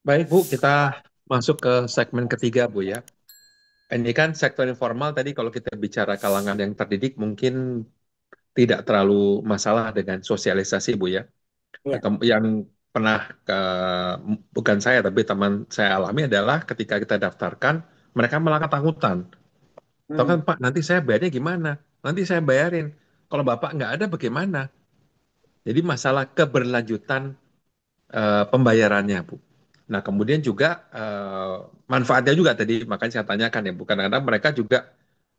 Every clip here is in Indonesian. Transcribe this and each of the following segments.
Baik, Bu, kita masuk ke segmen ketiga, Bu ya. Ini kan sektor informal tadi kalau kita bicara kalangan yang terdidik mungkin tidak terlalu masalah dengan sosialisasi, Bu ya. Nah, Ya. yang pernah bukan saya tapi teman saya alami adalah ketika kita daftarkan, mereka malah ketakutan. Tahu Hmm, kan, Pak, nanti saya bayarnya gimana? Nanti saya bayarin. Kalau Bapak nggak ada bagaimana? Jadi masalah keberlanjutan pembayarannya, Bu. Nah, kemudian juga manfaatnya juga tadi, makanya saya tanyakan ya, Bu. Kadang-kadang mereka juga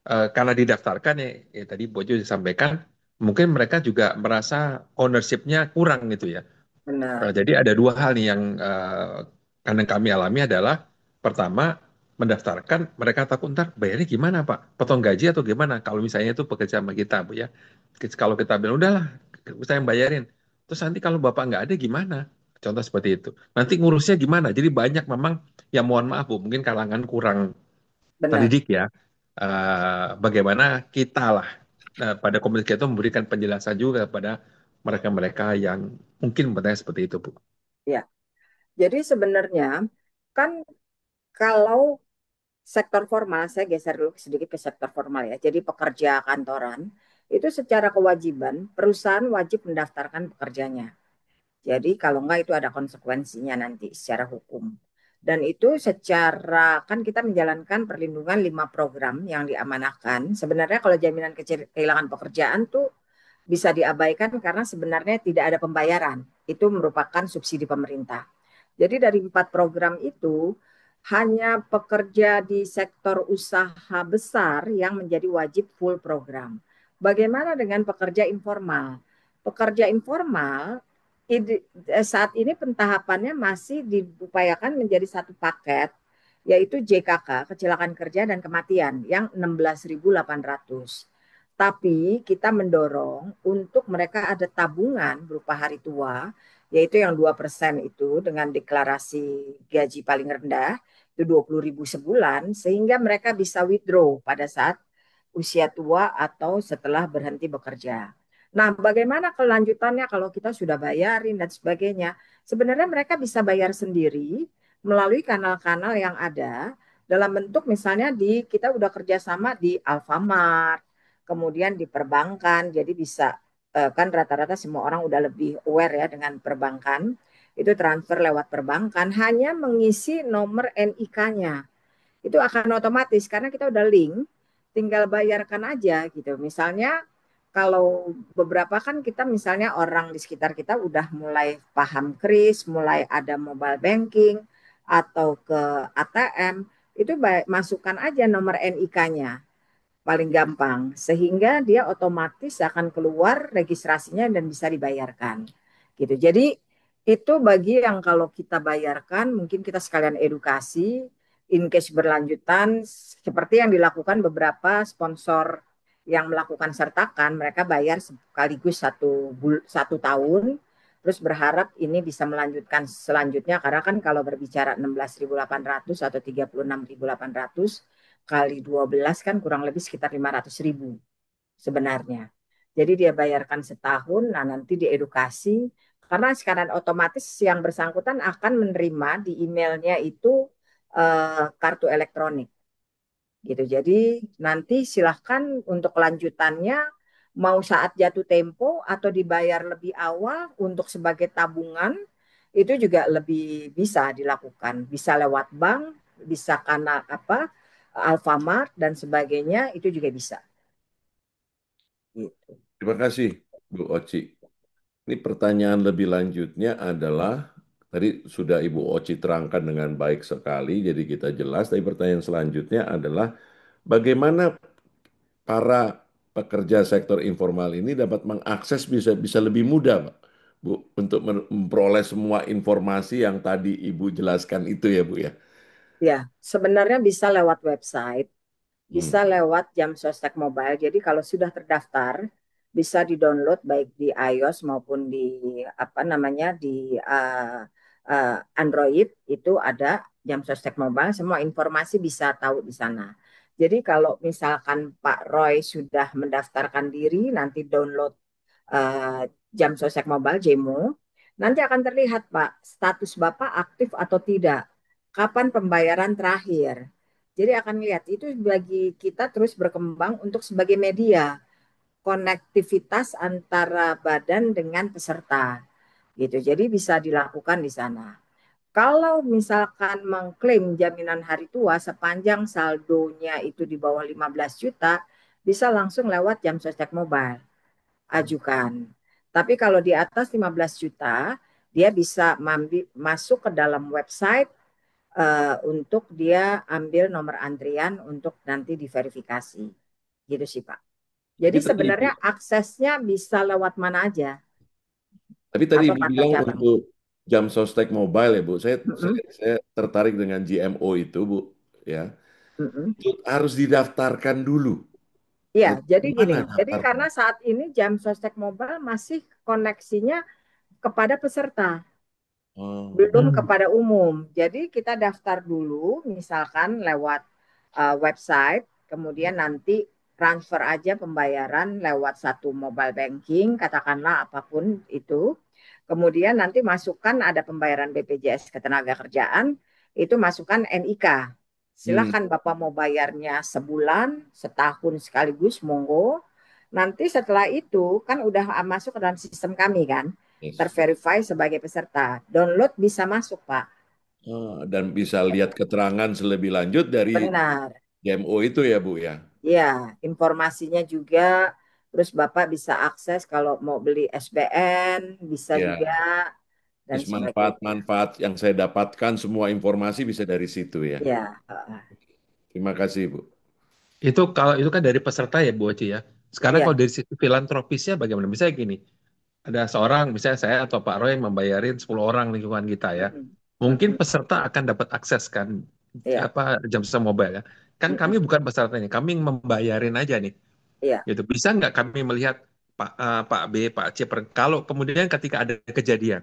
karena didaftarkan ya tadi Bojo disampaikan, mungkin mereka juga merasa ownership-nya kurang gitu ya. benar, Jadi ada dua hal nih yang kadang kami alami adalah pertama mendaftarkan mereka takut ntar bayarnya gimana Pak? Potong gaji atau gimana? Kalau misalnya itu pekerja sama kita Bu ya. Kalau kita bilang udahlah saya yang bayarin. Terus nanti kalau Bapak nggak ada gimana? Contoh seperti itu. Nanti ngurusnya gimana? Jadi banyak memang ya mohon maaf Bu, mungkin kalangan kurang benar. terdidik ya. Bagaimana kita lah pada komunitas kita memberikan penjelasan juga pada mereka-mereka yang mungkin bertanya seperti itu Bu. Ya. Jadi sebenarnya kan kalau sektor formal, saya geser dulu sedikit ke sektor formal ya. Jadi pekerja kantoran itu secara kewajiban perusahaan wajib mendaftarkan pekerjanya. Jadi kalau enggak itu ada konsekuensinya nanti secara hukum. Dan itu secara kan kita menjalankan perlindungan 5 program yang diamanahkan. Sebenarnya kalau jaminan kehilangan pekerjaan tuh bisa diabaikan karena sebenarnya tidak ada pembayaran. Itu merupakan subsidi pemerintah. Jadi dari 4 program itu hanya pekerja di sektor usaha besar yang menjadi wajib full program. Bagaimana dengan pekerja informal? Pekerja informal saat ini pentahapannya masih diupayakan menjadi satu paket, yaitu JKK, kecelakaan kerja dan kematian, yang 16.800. Tapi kita mendorong untuk mereka ada tabungan berupa hari tua, yaitu yang 2% itu dengan deklarasi gaji paling rendah, itu 20.000 sebulan, sehingga mereka bisa withdraw pada saat usia tua atau setelah berhenti bekerja. Nah, bagaimana kelanjutannya kalau kita sudah bayarin dan sebagainya? Sebenarnya mereka bisa bayar sendiri melalui kanal-kanal yang ada dalam bentuk misalnya kita udah kerjasama di Alfamart, kemudian di perbankan, jadi bisa kan rata-rata semua orang udah lebih aware ya dengan perbankan, itu transfer lewat perbankan, hanya mengisi nomor NIK-nya itu akan otomatis karena kita udah link, tinggal bayarkan aja gitu. Misalnya kalau beberapa kan kita misalnya orang di sekitar kita udah mulai paham kris, mulai ada mobile banking atau ke ATM, itu masukkan aja nomor NIK-nya paling gampang sehingga dia otomatis akan keluar registrasinya dan bisa dibayarkan gitu. Jadi itu bagi yang kalau kita bayarkan mungkin kita sekalian edukasi in case berlanjutan seperti yang dilakukan beberapa sponsor yang melakukan sertakan mereka bayar sekaligus satu tahun terus berharap ini bisa melanjutkan selanjutnya karena kan kalau berbicara 16.800 atau 36.800 kali 12 kan kurang lebih sekitar 500.000 sebenarnya. Jadi dia bayarkan setahun, nah nanti diedukasi, karena sekarang otomatis yang bersangkutan akan menerima di emailnya itu kartu elektronik gitu. Jadi nanti silahkan untuk kelanjutannya mau saat jatuh tempo atau dibayar lebih awal untuk sebagai tabungan itu juga lebih bisa dilakukan. Bisa lewat bank, bisa karena apa Alfamart dan sebagainya itu juga bisa. Gitu. Terima kasih, Bu Oci. Ini pertanyaan lebih lanjutnya adalah, tadi sudah Ibu Oci terangkan dengan baik sekali, jadi kita jelas. Tapi pertanyaan selanjutnya adalah, bagaimana para pekerja sektor informal ini dapat mengakses bisa bisa lebih mudah, Pak, Bu, untuk memperoleh semua informasi yang tadi Ibu jelaskan itu ya, Bu ya. Ya, sebenarnya bisa lewat website, bisa Hmm. lewat jam sostek mobile. Jadi kalau sudah terdaftar, bisa di-download baik di iOS maupun di apa namanya di Android itu ada jam sostek mobile. Semua informasi bisa tahu di sana. Jadi kalau misalkan Pak Roy sudah mendaftarkan diri, nanti download jam sostek mobile Jemo. nanti akan terlihat Pak, status Bapak aktif atau tidak. Kapan pembayaran terakhir. Jadi akan lihat itu bagi kita terus berkembang untuk sebagai media konektivitas antara badan dengan peserta gitu. Jadi bisa dilakukan di sana. Kalau misalkan mengklaim jaminan hari tua sepanjang saldonya itu di bawah 15 juta, bisa langsung lewat Jam Sostek Mobile, ajukan. Tapi kalau di atas 15 juta, dia bisa masuk ke dalam website untuk dia ambil nomor antrian untuk nanti diverifikasi. Gitu sih Pak. Tapi Jadi tadi Ibu, sebenarnya aksesnya bisa lewat mana aja tapi tadi atau Ibu kantor bilang cabang. untuk jam sostek mobile ya Bu. Mm-mm, Saya tertarik dengan GMO itu Bu, ya. mm-mm. Itu harus didaftarkan dulu. Iya, Itu jadi gini. gimana Jadi daftarkan? karena saat ini Jam Sostek Mobile masih koneksinya kepada peserta, Oh, belum kepada umum. Jadi kita daftar dulu, misalkan lewat website, kemudian nanti transfer aja pembayaran lewat satu mobile banking, katakanlah apapun itu. Kemudian nanti masukkan ada pembayaran BPJS Ketenagakerjaan, itu masukkan NIK. hmm, Silahkan Bapak mau bayarnya sebulan, setahun sekaligus, monggo. Nanti setelah itu kan udah masuk ke dalam sistem kami kan, yes. terverify sebagai peserta. Download bisa masuk, Pak. Dan bisa lihat keterangan selebih lanjut dari Benar. GMO itu ya Bu ya. Ya, informasinya juga. Terus Bapak bisa akses kalau mau beli SBN, bisa juga Ya, dan terus sebagainya. manfaat-manfaat yang saya dapatkan semua informasi bisa dari situ ya. Ya, Terima kasih Bu. Itu kan dari peserta ya Bu Oci ya. Sekarang ya. kalau dari sisi filantropisnya bagaimana? Misalnya gini, ada seorang, misalnya saya atau Pak Roy membayarin 10 orang lingkungan kita ya. Mm-mm. Mungkin Mm-mm. peserta akan dapat akses kan Ya. apa jam sostek mobile ya. Kan kami Mm-mm. bukan pesertanya, kami membayarin aja nih. Ya. Gitu. Bisa nggak kami melihat Pak A, Pak B, Pak C, kalau kemudian ketika ada kejadian,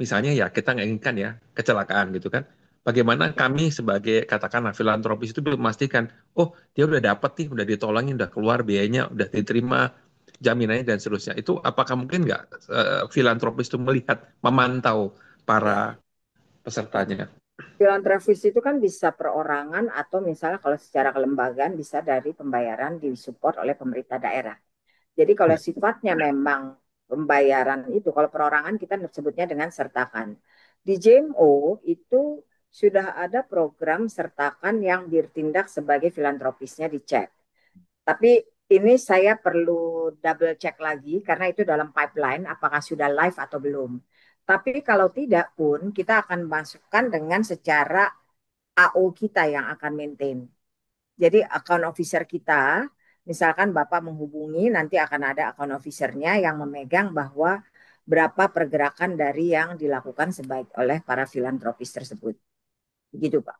misalnya ya kita nggak inginkan ya kecelakaan gitu kan. Bagaimana kami sebagai katakanlah filantropis itu belum memastikan, oh dia udah dapat nih, udah ditolongin, udah keluar biayanya, udah diterima jaminannya dan seterusnya. Itu apakah mungkin nggak filantropis itu melihat, memantau Ya. para pesertanya? Filantropis itu kan bisa perorangan atau misalnya kalau secara kelembagaan bisa dari pembayaran disupport oleh pemerintah daerah. Jadi kalau sifatnya memang pembayaran itu, kalau perorangan kita sebutnya dengan sertakan. Di JMO itu sudah ada program sertakan yang ditindak sebagai filantropisnya dicek. Tapi ini saya perlu double check lagi karena itu dalam pipeline apakah sudah live atau belum. Tapi kalau tidak pun kita akan masukkan dengan secara AO kita yang akan maintain. Jadi account officer kita, misalkan Bapak menghubungi, nanti akan ada account officernya yang memegang bahwa berapa pergerakan dari yang dilakukan oleh para filantropis tersebut. Gitu Pak.